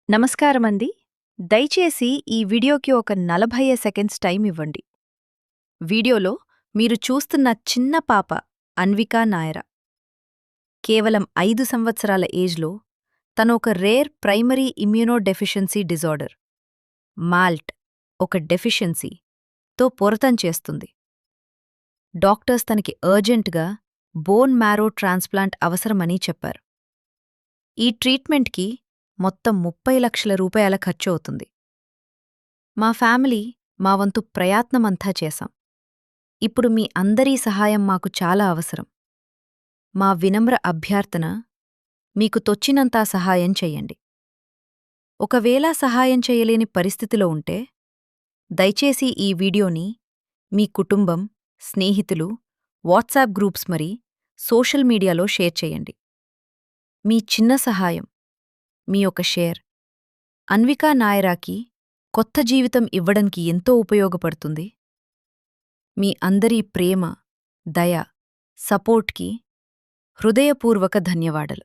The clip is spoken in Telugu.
నమస్కారమండి. దయచేసి ఈ వీడియోకి ఒక 40 సెకండ్స్ టైం ఇవ్వండి. వీడియోలో మీరు చూస్తున్న చిన్న పాప అన్వికా నాయర. కేవలం 5 సంవత్సరాల ఏజ్లో తను ఒక rare primary immunodeficiency disorder malt ఒక డెఫిషియన్సీతో పోరాటం చేస్తుంది. డాక్టర్స్ తనకి అర్జెంట్గా బోన్ మ్యారో ట్రాన్స్ప్లాంట్ అవసరమని చెప్పారు. ఈ ట్రీట్మెంట్కి మొత్తం 30 లక్షల రూపాయల ఖర్చు అవుతుంది. మా ఫ్యామిలీ మా వంతు ప్రయత్నమంతా చేశాం. ఇప్పుడు మీ అందరి సహాయం మాకు చాలా అవసరం. మా వినమ్ర అభ్యర్థన మీకు తొచ్చినంత సహాయం చెయ్యండి. ఒకవేళ సహాయం చేయలేని పరిస్థితిలో ఉంటే దయచేసి ఈ వీడియోని మీ కుటుంబం, స్నేహితులు, వాట్సాప్ గ్రూప్స్ మరి సోషల్ మీడియాలో షేర్ చేయండి. మీ చిన్న సహాయం, మీ ఒక షేర్ అన్వికా నాయరాకి కొత్త జీవితం ఇవ్వడానికి ఎంతో ఉపయోగపడుతుంది. మీ అందరి ప్రేమ, దయ, సపోర్ట్కి హృదయపూర్వక ధన్యవాదాలు.